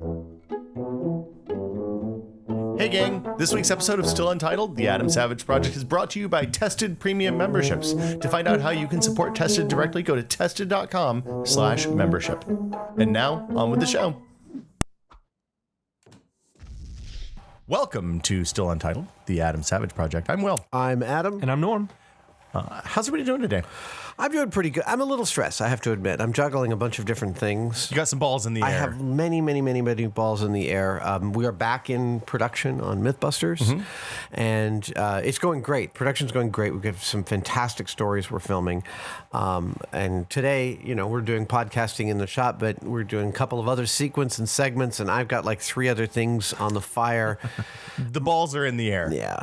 Hey gang, this week's episode of Still Untitled, the Adam Savage Project, is brought to you by Tested Premium Memberships. To find out how you can support Tested directly, go to tested.com/membership. And now, on with the show. Welcome to Still Untitled, the Adam Savage Project. I'm Will. I'm Adam. And I'm Norm. How's everybody doing today? I'm doing pretty good. I'm a little stressed, I have to admit. I'm juggling a bunch of different things. You got some balls in the air. I have many balls in the air. We are back in production on Mythbusters, and it's going great. Production's going great. We've got some fantastic stories we're filming. And today, we're doing podcasting in the shop, but we're doing a couple of other sequence and segments, and I've got like 3 other things on the fire. The balls are in the air. Yeah.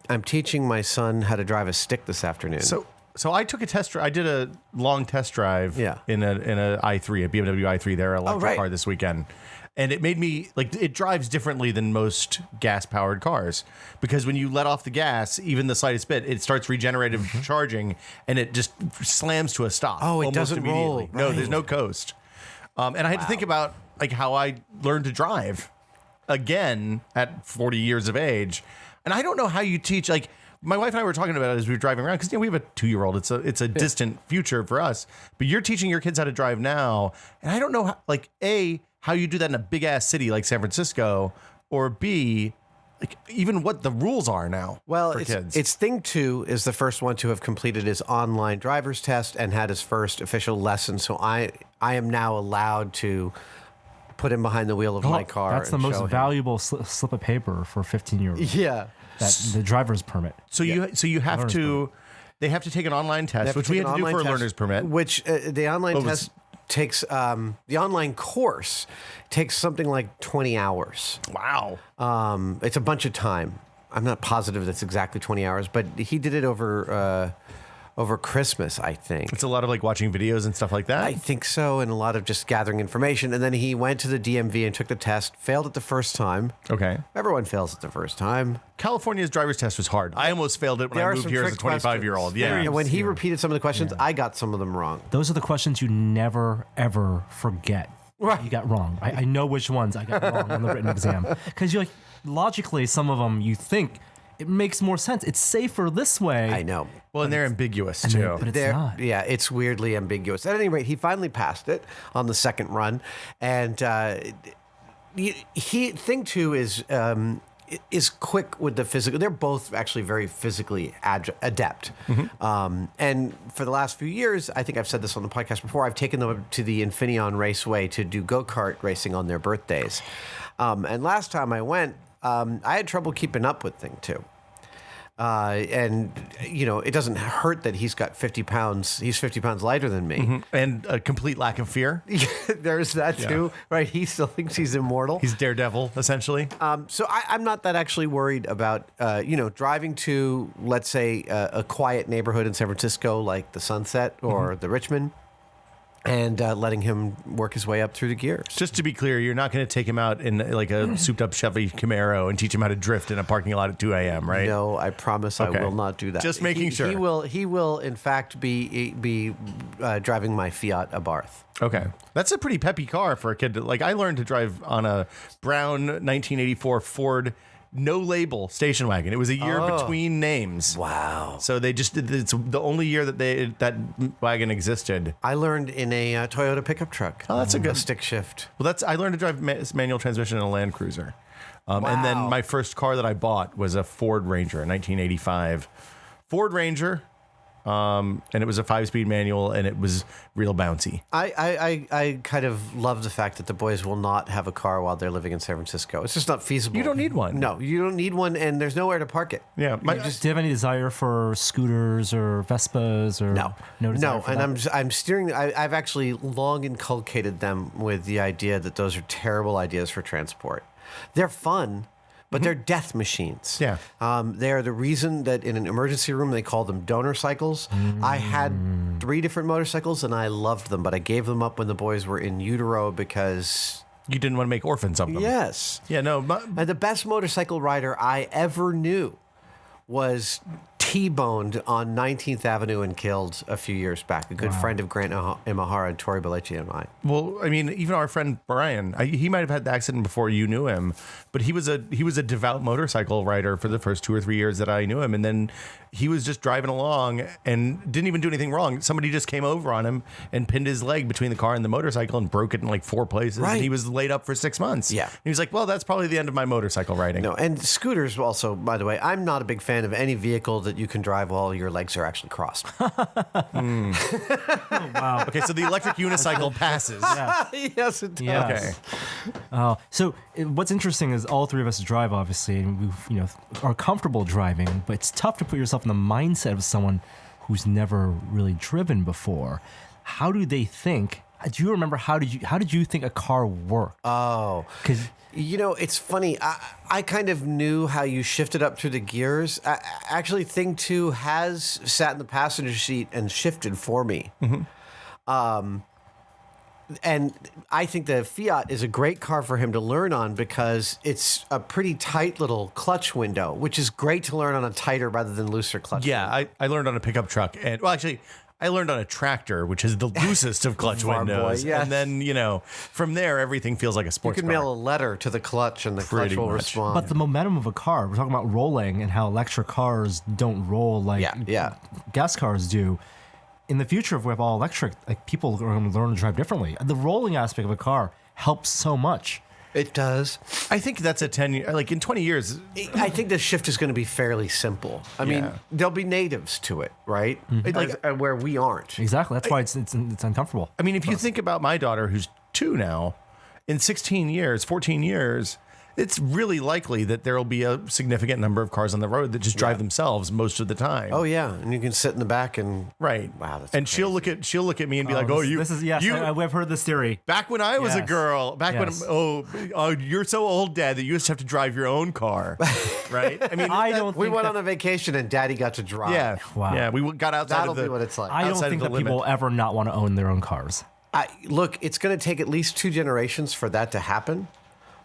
I'm teaching my son how to drive a stick this afternoon. So I took a test drive. I did a long test drive in a i3, a BMW i3, their electric car this weekend. And it made me, it drives differently than most gas-powered cars. Because when you let off the gas, even the slightest bit, it starts regenerative charging, and it just slams to a stop. Oh, it doesn't immediately. roll. No, right. there's no coast. And I had to think about how I learned to drive again at 40 years of age. And I don't know how you teach, my wife and I were talking about it as we were driving around, because we have a 2-year-old. It's a distant future for us. But you're teaching your kids how to drive now, and I don't know how, how you do that in a big ass city like San Francisco, or B, even what the rules are now. Well, for kids. It's Thing 2 is the first one to have completed his online driver's test and had his first official lesson. So I am now allowed to put him behind the wheel of my car. That's the most valuable slip of paper for a 15-year-old. Yeah. The driver's permit. So you have to. They have to take an online test, which we had to do for a learner's permit. Which the online test takes. The online course takes something like 20 hours. Wow. It's a bunch of time. I'm not positive that's exactly 20 hours, but he did it over Christmas, I think. It's a lot of watching videos and stuff like that. I think so, and a lot of just gathering information. And then he went to the DMV and took the test, failed it the first time. Okay. Everyone fails it the first time. California's driver's test was hard. I almost failed it when I moved here as a 25-year-old. Yeah. And when he repeated some of the questions, I got some of them wrong. Those are the questions you never, ever forget. Right. You got wrong. I know which ones I got wrong on the written exam. Because logically, some of them you think, it makes more sense. It's safer this way. I know. Well, and they're ambiguous, too. But it's not. Yeah, it's weirdly ambiguous. At any rate, he finally passed it on the second run. And Thing 2 is quick with the physical. They're both actually very physically adept. And for the last few years, I think I've said this on the podcast before, I've taken them to the Infineon Raceway to do go-kart racing on their birthdays. And last time I went, I had trouble keeping up with Thing 2. And it doesn't hurt that he's got 50 pounds. He's 50 pounds lighter than me. And a complete lack of fear. There's that too, right? He still thinks he's immortal. He's Daredevil, essentially. So I'm not that actually worried about, driving to, let's say, a quiet neighborhood in San Francisco, like the Sunset or the Richmond, and letting him work his way up through the gears. Just to be clear, you're not going to take him out in a souped-up Chevy Camaro and teach him how to drift in a parking lot at 2 a.m., right? No, I promise I will not do that. Just making sure. He will, in fact, be driving my Fiat Abarth. Okay. That's a pretty peppy car for a kid. I learned to drive on a brown 1984 Ford no-label station wagon. It was a year between names. Wow. So it's the only year that that wagon existed. I learned in a Toyota pickup truck. Oh, that's a good stick shift. Well, I learned to drive manual transmission in a Land Cruiser. And then my first car that I bought was a Ford Ranger, a 1985 Ford Ranger. And it was a 5-speed manual, and it was real bouncy. I kind of love the fact that the boys will not have a car while they're living in San Francisco. It's just not feasible. You don't need one. No, you don't need one, and there's nowhere to park it. Yeah. Do you have any desire for scooters or Vespas or no? I'm steering. I've actually long inculcated them with the idea that those are terrible ideas for transport. They're fun. But they're death machines. Yeah. They are the reason that in an emergency room they call them donor cycles. I had 3 different motorcycles and I loved them, but I gave them up when the boys were in utero because... You didn't want to make orphans of them. Yes. Yeah, no. And the best motorcycle rider I ever knew was T-boned on 19th Avenue and killed a few years back. A good friend of Grant Imahara and Tori Belleci and I. Well, I mean, even our friend Brian, he might have had the accident before you knew him, but he was a devout motorcycle rider for the first 2 or 3 years that I knew him, and then he was just driving along and didn't even do anything wrong. Somebody just came over on him and pinned his leg between the car and the motorcycle and broke it in like 4 places. Right. And he was laid up for 6 months. Yeah. And he was like, well, that's probably the end of my motorcycle riding. No, and scooters also, by the way, I'm not a big fan of any vehicle that you can drive while your legs are actually crossed. Wow. Okay, so the electric unicycle passes. Yes, it does. Yes. Okay. So what's interesting is all three of us drive, obviously, and we are comfortable driving, but it's tough to put yourself in the mindset of someone who's never really driven before. How do they think? Do you remember how did you think a car worked? Oh, 'Cause- it's funny. I kind of knew how you shifted up through the gears. Actually, Thing 2 has sat in the passenger seat and shifted for me. And I think the Fiat is a great car for him to learn on because it's a pretty tight little clutch window, which is great to learn on a tighter rather than looser clutch window. Yeah, I learned on a pickup truck. And, well, actually, I learned on a tractor, which is the loosest of clutch Farm boy, windows. yes. And then, from there, everything feels like a You sports can car. mail a letter to the clutch and the clutch Pretty will much. respond. But the momentum of a car, we're talking about rolling and how electric cars don't roll like Yeah. gas cars do. In the future, if we have all electric, like people are going to learn to drive differently. The rolling aspect of a car helps so much. It does. I think that's a 10-year, like in 20 years. I think the shift is going to be fairly simple. I mean, Yeah. there'll be natives to it, right? Where we aren't. Exactly. That's why it's uncomfortable. I mean, if you think about my daughter, who's 2 now, in 16 years, 14 years, it's really likely that there will be a significant number of cars on the road that just drive themselves most of the time. Oh yeah, and you can sit in the back and Right. Wow, that's and crazy. she'll look at me and be like, "Oh, this is yes. I've heard this theory. back when I was a Yes. girl, Yes. when you're so old, Dad, that you used to have to drive your own car." Right? I mean, I don't. we think went that- on a vacation and Daddy got to drive. yeah. Wow. Yeah, we got outside That'll of the be what it's like. I don't outside of think the that people limit. ever not want to own their own cars. Look, it's going to take at least 2 generations for that to happen,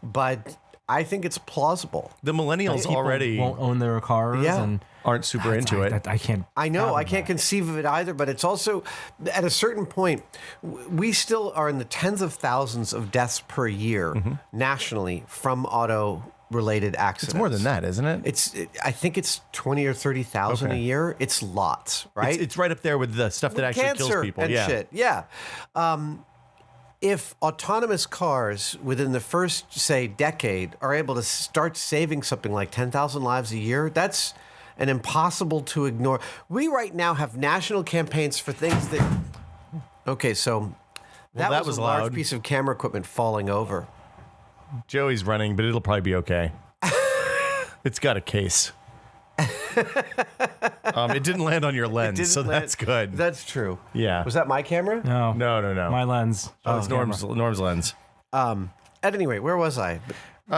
but I think it's plausible. The millennials People already won't own their cars. Yeah. And aren't super into it. I can't. I know, fathom I can't that. conceive of it either, but it's also, at a certain point, we still are in the tens of thousands of deaths per year nationally from auto-related accidents. It's more than that, isn't it? I think it's 20 or 30,000 a Okay. year. It's lots, right? It's right up there with the stuff that actually Cancer kills people. and Yeah. shit. Yeah. If autonomous cars within the first, say, decade are able to start saving something like 10,000 lives a year, that's an impossible to ignore. We right now have national campaigns for things that. Okay, so that, that was was a large loud. piece of camera equipment falling over. Joey's running, but it'll probably be okay. It's got a case. It didn't land on your lens, Didn't so land- that's good. That's true. Yeah. Was that my camera? No. No. My lens. Oh, it's Norm's lens. At any rate, where was I?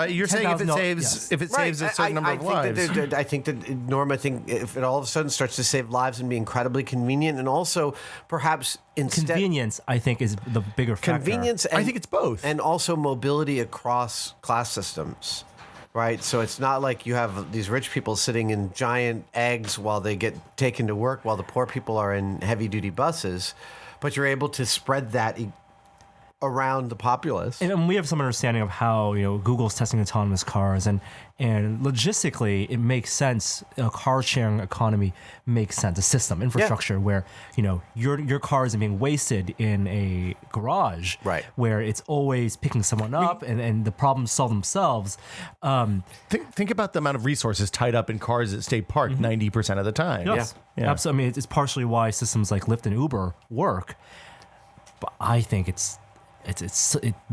You're saying if it 10,000 saves yes. if it saves a certain number of lives. I think that Norm. I think if it all of a sudden starts to save lives and be incredibly convenient, and also perhaps instead Convenience, I think, is the bigger factor. convenience. And, I think it's both. and also mobility across class systems. Right, so it's not like you have these rich people sitting in giant eggs while they get taken to work, while the poor people are in heavy-duty buses, but you're able to spread that around the populace. And we have some understanding of how Google's testing autonomous cars, and logistically it makes sense. A car sharing economy makes sense. A system infrastructure where your car isn't being wasted in a garage, Right. Where it's always picking someone up and the problems solve themselves. Think about the amount of resources tied up in cars that stay parked 90% of the time. Yes, Yeah. absolutely. I mean, it's partially why systems like Lyft and Uber work, but I think it's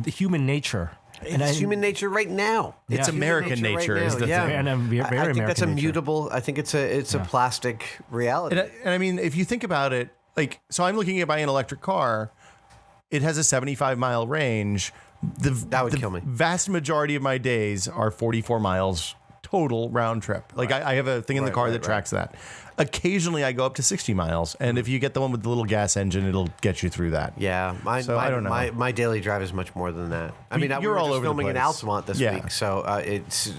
human nature. It's human nature right now. It's Yeah. American Human nature right is now, the yeah. thing. And very I think American that's a nature. mutable. I think it's a plastic reality. And I mean, if you think about it, so I'm looking at buying an electric car. It has a 75-mile range. That would kill me. Vast majority of my days are 44 miles total round trip. Like I have a thing in the car that tracks that. Occasionally I go up to 60 miles. And if you get the one with the little gas engine, it'll get you through that. Yeah, I don't know. My daily drive is much more than that. I mean, You're we were all just over the filming in place. Altamont this Yeah. week, so it's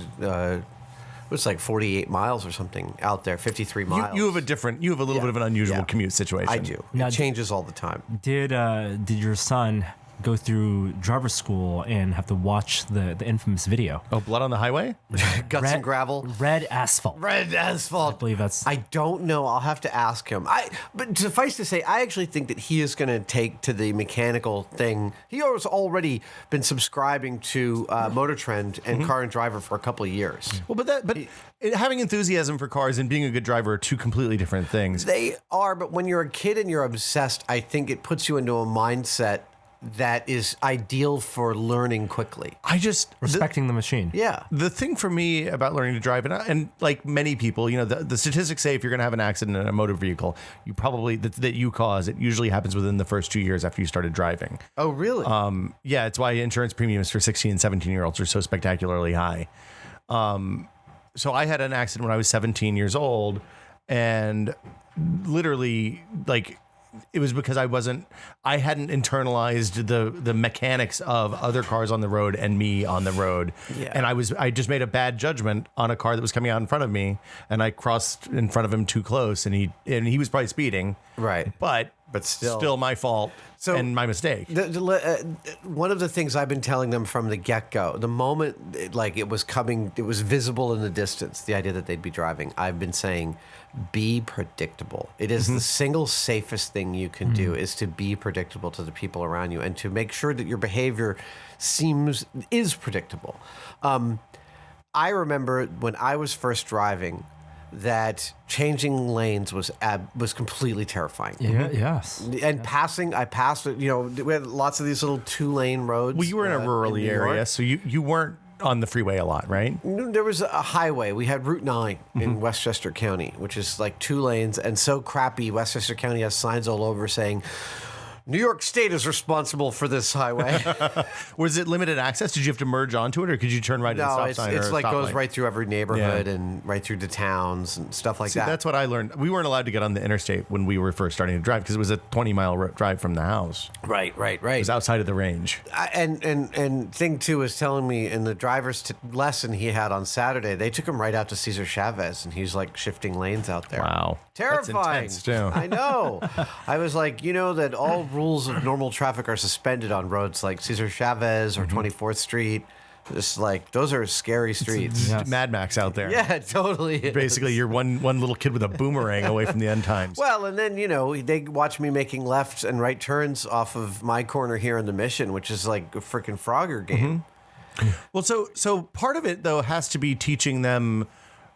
was like 48 miles or something out there, 53 miles. You have a little bit of an unusual commute situation. I do. Now, it changes all the time. Did your son go through driver's school and have to watch the infamous video? Oh, Blood on the Highway? Guts and gravel. Red asphalt. Red asphalt. I believe that's. I don't know. I'll have to ask him. But suffice to say, I actually think that he is going to take to the mechanical thing. He has already been subscribing to Motor Trend and Car and Driver for a couple of years. Well, but having enthusiasm for cars and being a good driver are two completely different things. They are, but when you're a kid and you're obsessed, I think it puts you into a mindset that is ideal for learning quickly. Respecting the machine. Yeah. The thing for me about learning to drive, and like many people, the statistics say if you're going to have an accident in a motor vehicle, you probably that you cause, it usually happens within the first 2 years after you started driving. Oh, really? Yeah, it's why insurance premiums for 16 and 17-year-olds are so spectacularly high. So I had an accident when I was 17 years old, and literally, like, it was because I hadn't internalized the mechanics of other cars on the road and me on the road. Yeah. And I just made a bad judgment on a car that was coming out in front of me, and I crossed in front of him too close, and he was probably speeding. Right. But still my fault and my mistake. One of the things I've been telling them from the get-go, the moment it was coming, it was visible in the distance, the idea that they'd be driving, I've been saying, be predictable. It is the single safest thing you can do is to be predictable to the people around you and to make sure that your behavior is predictable. I remember when I was first driving that changing lanes was completely terrifying. Yeah, yes. And I passed it, we had lots of these little 2-lane roads. Well, you were in a rural area, so you weren't on the freeway a lot, right? There was a highway. We had Route 9 in Westchester County, which is like 2 lanes and so crappy. Westchester County has signs all over saying, New York State is responsible for this highway. Was it limited access? Did you have to merge onto it, or could you turn right at the stop sign? No, it's like goes light? right through every neighborhood and right through the towns and stuff like that. That's what I learned. We weren't allowed to get on the interstate when we were first starting to drive because it was a 20-mile drive from the house. Right. It was outside of the range. And thing too is telling me in the driver's lesson he had on Saturday, they took him right out to Cesar Chavez, and he's like shifting lanes out there. Wow, terrifying. That's intense too. I know. I was like, that all rules of normal traffic are suspended on roads like Cesar Chavez or 24th Street. Just like those are scary streets. It's Mad Max out there. Yeah, totally. Basically, you're one little kid with a boomerang away from the end times. Well, and then they watch me making left and right turns off of my corner here in the Mission, which is like a freaking Frogger game. Well, so part of it though has to be teaching them,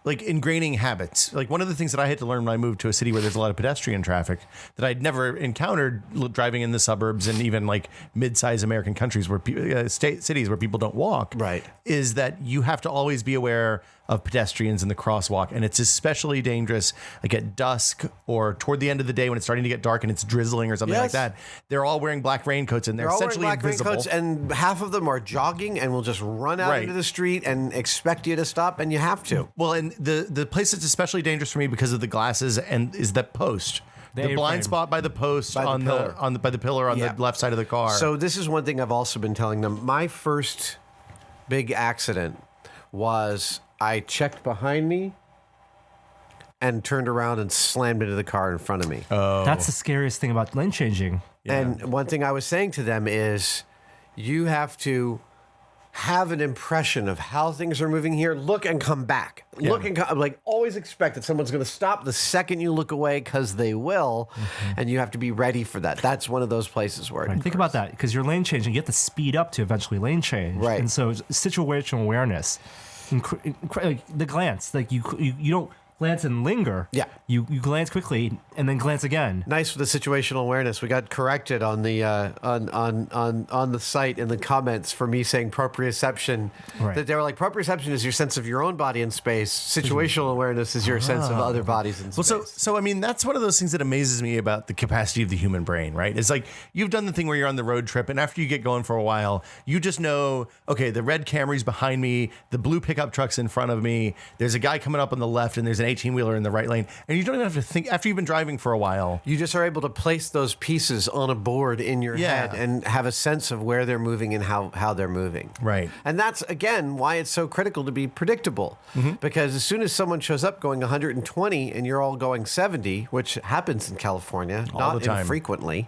like, ingraining habits. Like, one of the things that I had to learn when I moved to a city where there's a lot of pedestrian traffic that I'd never encountered driving in the suburbs and even like mid-sized American countries where cities where people don't walk. Right. Is that you have to always be aware of pedestrians in the crosswalk, and it's especially dangerous like at dusk or toward the end of the day when it's starting to get dark and it's drizzling or something like that. They're all wearing black raincoats and they're essentially all wearing black invisible. raincoats, and half of them are jogging and will just run out into the street and expect you to stop, and you have to. Well, and the place that's especially dangerous for me because of the glasses and is that post. The blind spot by the post by the pillar on the left side of the car. So this is one thing I've also been telling them. My first big accident was I checked behind me and turned around and slammed into the car in front of me. Oh. That's the scariest thing about lane changing. Yeah. And one thing I was saying to them is you have to have an impression of how things are moving here. Look and come back. Yeah. Look and like always expect that someone's going to stop the second you look away, because they will, and you have to be ready for that. That's one of those places where Think about that, because you're lane changing, you have to speed up to eventually lane change. Right. And so situational awareness, like the glance, like you don't glance and linger. Yeah. You glance quickly and then glance again. Nice for the situational awareness. We got corrected on the on the site in the comments for me saying proprioception. Right. That they were like, proprioception is your sense of your own body in space. Situational awareness is your sense of other bodies in space. Well, so I mean, that's one of those things that amazes me about the capacity of the human brain, right? It's like you've done the thing where you're on the road trip, and after you get going for a while, you just know, okay, the red Camry's behind me, the blue pickup truck's in front of me, there's a guy coming up on the left, and there's an 18-wheeler in the right lane, and you don't even have to think after you've been driving for a while. You just are able to place those pieces on a board in your Yeah. head and have a sense of where they're moving and how they're moving. Right. And that's, again, why it's so critical to be predictable. Because as soon as someone shows up going 120 and you're all going 70, which happens in California, All the not time. infrequently,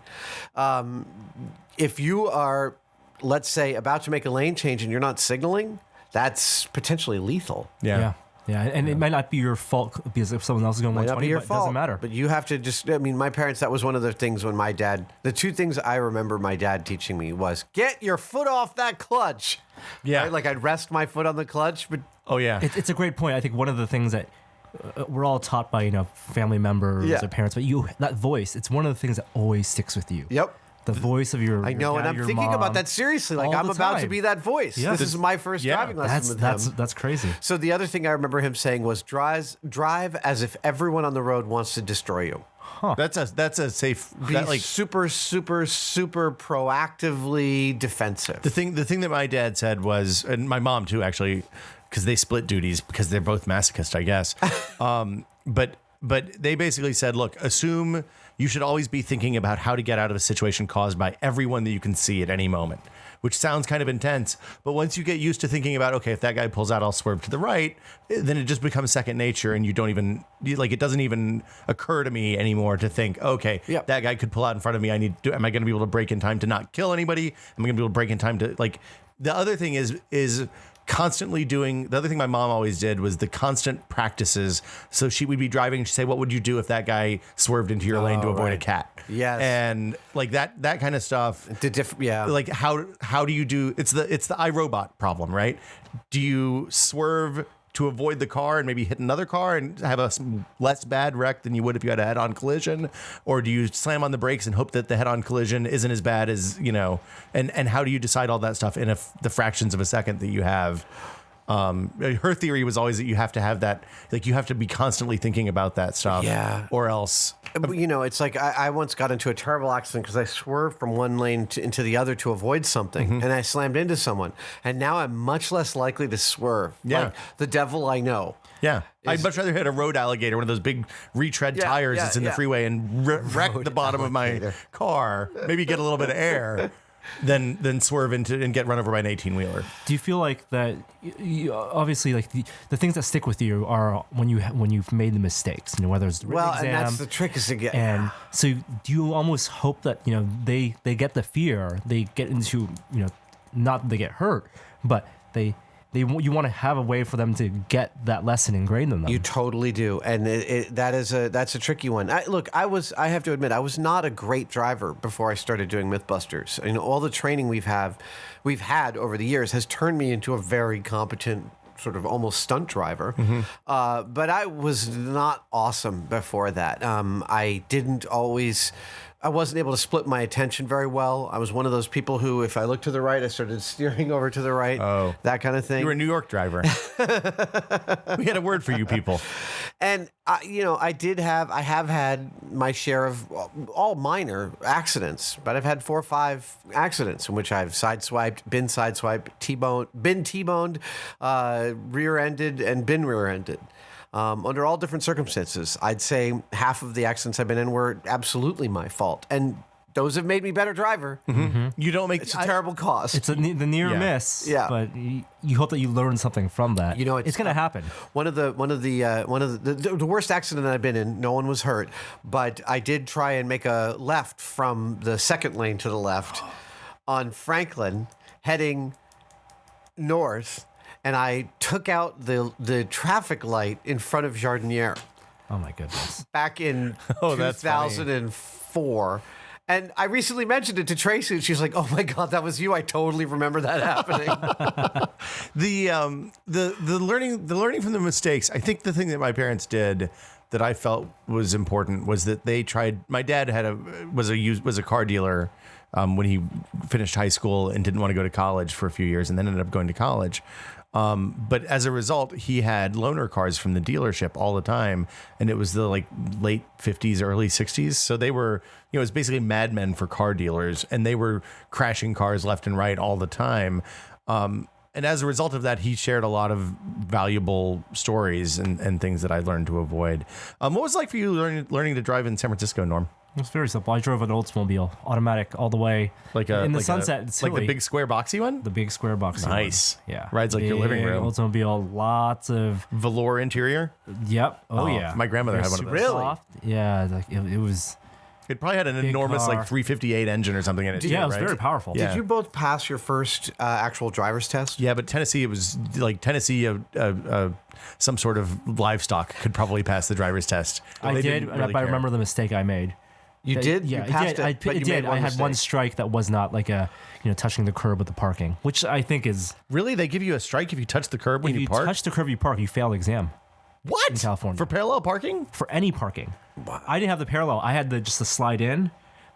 if you are, let's say, about to make a lane change and you're not signaling, that's potentially lethal. Yeah. And it might not be your fault because if someone else is going Might not 120, be your but it fault. doesn't matter. But you have to just, I mean, my parents, that was one of the things when my dad, the two things I remember my dad teaching me was get your foot off that clutch. Yeah. Right? Like I'd rest my foot on the clutch, but Oh yeah. It's a great point. I think one of the things that we're all taught by family members Yeah. or parents, but that voice, it's one of the things that always sticks with you. yep. The voice of your I know, your and dad, I'm your thinking mom. about that seriously. Like all I'm the about to time. be that voice. Yeah. This is my first Yeah. driving lesson with him. That's crazy. So the other thing I remember him saying was drive as if everyone on the road wants to destroy you. That's a safe. Be That, like super proactively defensive. the thing that my dad said was, and my mom too actually, because they split duties because they're both masochists, I guess. But they basically said, look, assume you should always be thinking about how to get out of a situation caused by everyone that you can see at any moment, which sounds kind of intense. But once you get used to thinking about, okay, if that guy pulls out, I'll swerve to the right, then it just becomes second nature. And you don't even, it doesn't even occur to me anymore to think, okay, Yep. that guy could pull out in front of me. Am I going to be able to brake in time to not kill anybody? Am I going to be able to brake in time to, like, the other thing is constantly doing, the other thing my mom always did was the constant practices. So she would be driving and she'd say, what would you do if that guy swerved into your lane to avoid a right. cat? Yes. And like that kind of stuff. Yeah. Like how do you do, it's the iRobot problem, right? Do you swerve to avoid the car and maybe hit another car and have a less bad wreck than you would if you had a head-on collision? Or do you slam on the brakes and hope that the head-on collision isn't as bad as, and how do you decide all that stuff in the fractions of a second that you have? Her theory was always that you have to have that, like you have to be constantly thinking about that stuff. Yeah. Or else. It's like I once got into a terrible accident because I swerved from one lane into the other to avoid something, and I slammed into someone. And now I'm much less likely to swerve. Yeah. Like the devil I know. Yeah. I'd much rather hit a road alligator, one of those big retread tires that's in the freeway, and wreck the bottom of my car, maybe get a little bit of air, than swerve into and get run over by an 18-wheeler. Do you feel like that? Obviously, like the things that stick with you are when you've made the mistakes. Whether it's the written exam, and that's the trick is to get. And so, do you almost hope that they get the fear, they get into not that they get hurt, but you want to have a way for them to get that lesson ingrained in them. You totally do, and that's a tricky one. I have to admit, I was not a great driver before I started doing MythBusters. All the training we've had over the years has turned me into a very competent, sort of almost stunt driver. But I was not awesome before that. I wasn't able to split my attention very well. I was one of those people who, if I looked to the right, I started steering over to the right. Oh. That kind of thing. You were a New York driver. We had a word for you people. And I have had my share of all minor accidents, but I've had 4 or 5 accidents in which I've been sideswiped, been T-boned, rear-ended, and been rear-ended. Under all different circumstances. I'd say half of the accidents I've been in were absolutely my fault, and those have made me a better driver. You don't make It's a terrible cost. It's the near Yeah. miss. Yeah. But you hope that you learn something from that. It's going to happen. One of the worst accident I've been in. No one was hurt, but I did try and make a left from the second lane to the left on Franklin, heading north, and I took out the traffic light in front of Jardiniere Oh my goodness. back in Oh, that's funny. 2004. And I recently mentioned it to Tracy, and she's like, "Oh my God, that was you! I totally remember that happening." The learning from the mistakes. I think the thing that my parents did that I felt was important was that they tried. My dad was a car dealer when he finished high school and didn't want to go to college for a few years, and then ended up going to college. But as a result, he had loaner cars from the dealership all the time, and it was the late 50s, early 60s. So they were, it was basically madmen for car dealers, and they were crashing cars left and right all the time. And as a result of that, he shared a lot of valuable stories and things that I learned to avoid. What was it like for you learning to drive in San Francisco, Norm? It was very simple. I drove an Oldsmobile, automatic all the way. In the Sunset, it's like the hilly. big square boxy one? The big square box. Nice. One. Yeah. Rides like your living room. Oldsmobile, lots of. Velour interior? Yep. Oh, yeah. My grandmother had one of those. Super soft. Yeah. Like it was. It probably had an enormous car. like 358 engine or something in it. Yeah, too, it was right? very powerful. Yeah. Did you both pass your first actual driver's test? Yeah, but Tennessee, it was like Tennessee, some sort of livestock could probably pass the driver's test. I They did, didn't really but I care. remember the mistake I made. You did? Yeah, You passed it did. but you made I had one mistake. strike that was not like touching the curb with the parking, which I think is Really? They give you a strike if you touch the curb when if you park? touch the curb, you park, you fail the exam What? in California. For parallel parking? for any parking. I didn't have the parallel. I had just the slide in,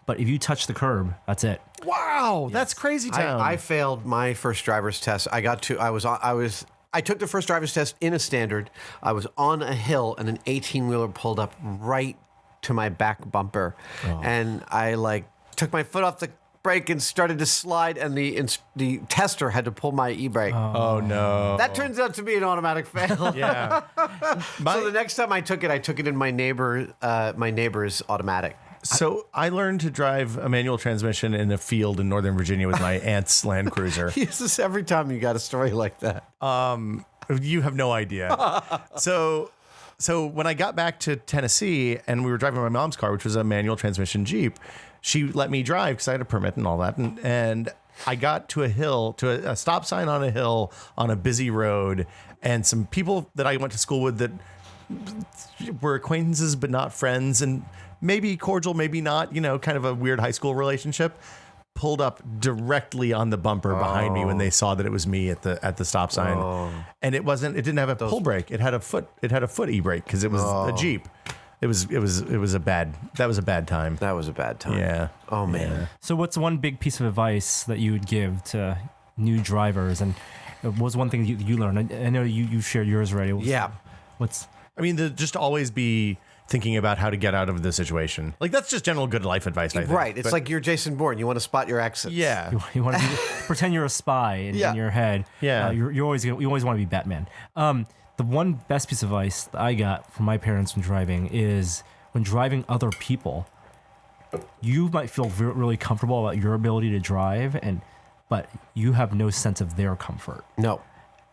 but if you touch the curb, that's it. Wow, that's crazy town. I failed my first driver's test. I took the first driver's test in a standard. I was on a hill and an 18-wheeler pulled up right to my back bumper. And I took my foot off the brake and started to slide, and the tester had to pull my e-brake. oh, no. That turns out to be an automatic fail. Yeah. So the next time I took it in my neighbor's automatic. So I learned to drive a manual transmission in a field in Northern Virginia with my aunt's Land Cruiser. Use this every time you got a story like that. You have no idea. So when I got back to Tennessee and we were driving my mom's car, which was a manual transmission Jeep, she let me drive because I had a permit and all that. And I got to a stop sign on a hill on a busy road, and some people that I went to school with that were acquaintances but not friends, and maybe cordial, maybe not, kind of a weird high school relationship, pulled up directly on the bumper behind me when they saw that it was me at the stop sign. And it didn't have a pull brake. It had a foot e-brake because it was a Jeep. That was a bad time. That was a bad time. Yeah. Oh, man. So what's one big piece of advice that you would give to new drivers? And what was one thing you learned? I know you shared yours already. Yeah. Just always be thinking about how to get out of the situation. Like, that's just general good life advice, I think. Right. It's like you're Jason Bourne. You want to spot your exits. Yeah. You want to pretend you're a spy in your head. Yeah. You always want to be Batman. The one best piece of advice that I got from my parents when driving is when driving other people, you might feel really comfortable about your ability to drive, but you have no sense of their comfort. No.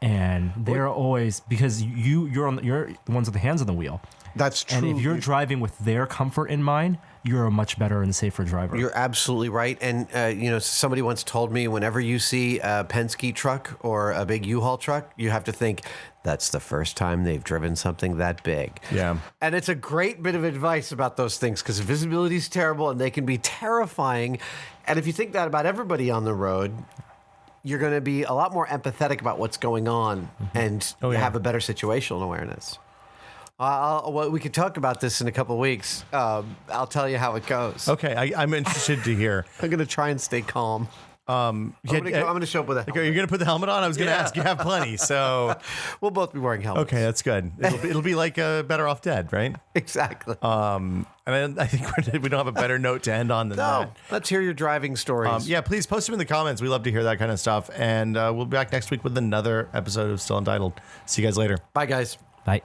And they're always, because you're the ones with the hands on the wheel. That's true. And if you're driving with their comfort in mind, you're a much better and safer driver. You're absolutely right. And, somebody once told me whenever you see a Penske truck or a big U-Haul truck, you have to think, that's the first time they've driven something that big. Yeah. And it's a great bit of advice about those things because visibility is terrible and they can be terrifying. And if you think that about everybody on the road, you're going to be a lot more empathetic about what's going on and have a better situational awareness. We could talk about this in a couple of weeks. I'll tell you how it goes. Okay, I'm interested to hear. I'm going to try and stay calm. I'm going to show up with a helmet. You're going to put the helmet on? I was going to ask. You have plenty, so... We'll both be wearing helmets. Okay, that's good. It'll be like Better Off Dead, right? Exactly. And I think we don't have a better note to end on than that. Let's hear your driving stories. Yeah, please post them in the comments. We love to hear that kind of stuff. And we'll be back next week with another episode of Still Untitled. See you guys later. Bye, guys. Bye.